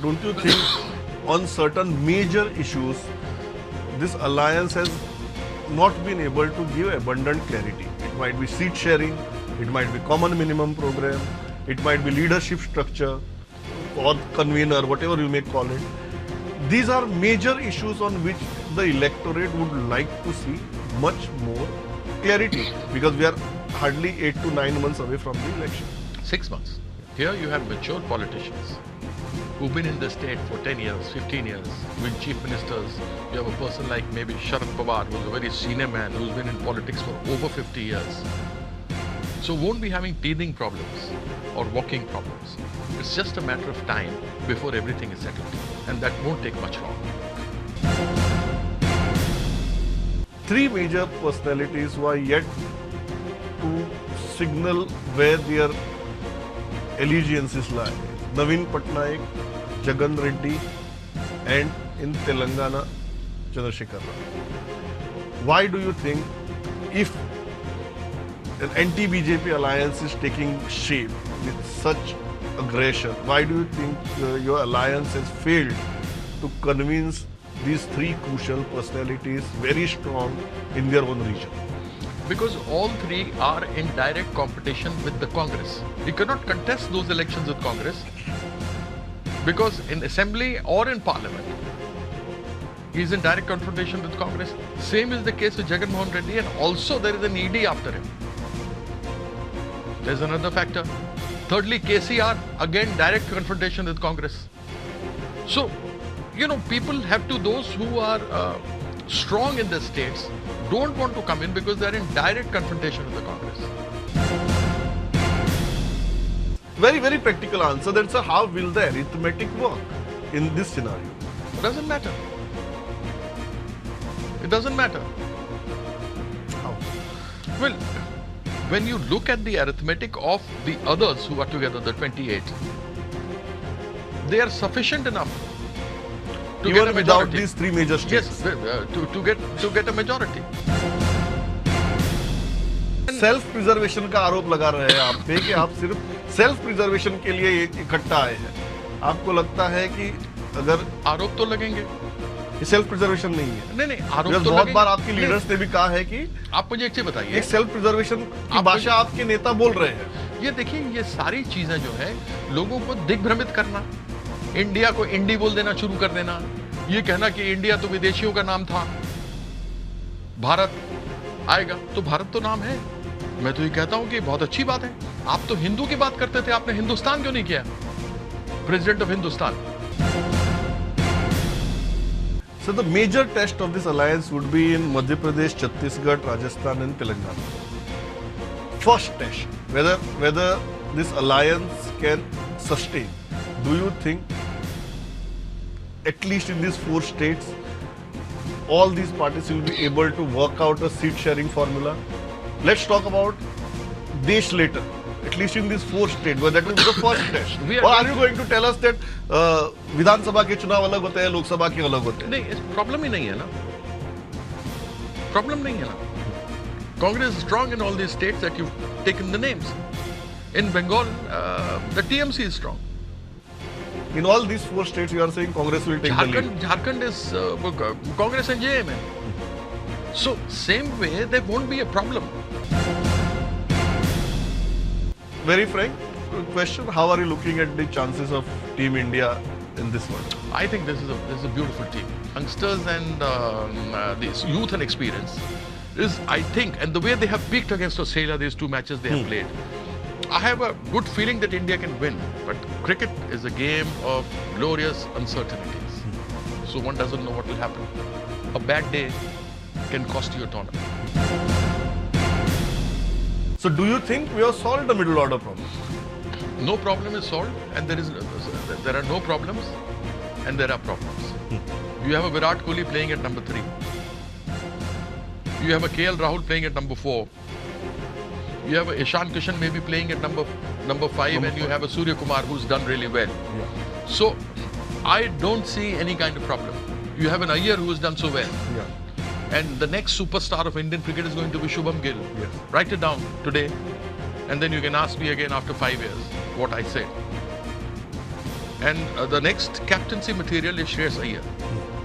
don't you think on certain major issues, this alliance has not been able to give abundant clarity? It might be seat sharing, it might be common minimum program, it might be leadership structure or convener, whatever you may call it. These are major issues on which the electorate would like to see much more clarity, because we are hardly 8 to 9 months away from the election. 6 months. Here you have mature politicians who've been in the state for 10 years, 15 years, been chief ministers. You have a person like maybe Sharad Pawar, who's a very senior man, who's been in politics for over 50 years. So won't be having teething problems or walking problems. It's just a matter of time before everything is settled. And that won't take much long. Three major personalities who are yet to signal where their allegiances lie. Naveen Patnaik, Jagan Reddy, and in Telangana, Chandrasekhar Rao. Why do you think, if an anti-BJP alliance is taking shape with such aggression, why do you think your alliance has failed to convince these three crucial personalities very strong in their own region? Because all three are in direct competition with the Congress. You cannot contest those elections with Congress, because in assembly or in parliament, he is in direct confrontation with Congress. Same is the case with Jagan Mohan Reddy, and also there is an ED after him. There's another factor. Thirdly, KCR, again direct confrontation with Congress. So, people have to, those who are strong in the states, don't want to come in because they're in direct confrontation with the Congress. Very, very practical answer. That's how will the arithmetic work in this scenario? It doesn't matter. It doesn't matter. How? Well, when you look at the arithmetic of the others who are together, the 28, they are sufficient enough to Even get a without majority. these three major states. Yes, to get a majority. Self preservation का आरोप लगा रहे हैं आप पे कि आप सिर्फ सेल्फ प्रिजर्वेशन के लिए इकट्ठा आए हैं. आपको लगता है कि अगर आरोप तो लगेंगे, ये सेल्फ प्रिजर्वेशन नहीं है? नहीं आरोप Because तो बहुत लगेंगे. बार आपके नहीं, लीडर्स ने भी कहा है कि आप मुझे एक चीज बताइए, एक सेल्फ प्रिजर्वेशन की भाषा आपके नेता बोल रहे हैं. ये देखिए, ये सारी चीजें जो है लोगों को दिग्भ्रमित करना, इंडिया को इंडी बोल देना शुरू कर देना, ये कहना कि इंडिया तो विदेशियों का नाम था, भारत आएगा तो भारत तो नाम है. मैं तो ये कहता हूं कि बहुत अच्छी बात है. आप तो हिंदू की बात करते थे, आपने हिंदुस्तान क्यों नहीं किया? President of Hindustan. So the major test of this alliance would be in Madhya Pradesh, Chhattisgarh, Rajasthan and Telangana. First test, whether this alliance can sustain. Do you think at least in these 4 states, all these parties will be able to work out a seat sharing formula? Let's talk about Desh later. At least in these 4 states, but that will be the first test. Or are you going to tell us that Vidhan Sabha के चुनाव अलग होते हैं, लोकसभा के अलग होते हैं? नहीं, प्रॉब्लम ही नहीं है ना. प्रॉब्लम नहीं है ना. Congress is strong in all these states that you've taken the names. In Bengal, the TMC is strong. In all these 4 states, you are saying Congress will take the lead. Jharkhand is Congress and JMN. So same way, there won't be a problem. Very frank question: how are you looking at the chances of Team India in this one? I think this is a beautiful team. Youngsters and this youth and experience is, I think, and the way they have peaked against Australia, these 2 matches they have played, I have a good feeling that India can win. But cricket is a game of glorious uncertainties. So one doesn't know what will happen. A bad day can cost you a tournament. So do you think we have solved the middle order problem? No problem is solved, and there are no problems, and there are problems. You have a Virat Kohli playing at number 3. You have a KL Rahul playing at number 4. You have a Ishan Kishan maybe playing at number 5, and you have a Surya Kumar who's done really well. Yeah. So I don't see any kind of problem. You have an Iyer who has done so well. Yeah. And the next superstar of Indian cricket is going to be Shubham Gill. Yes. Write it down today, and then you can ask me again after 5 years what I said. And the next captaincy material is Shreyas Iyer.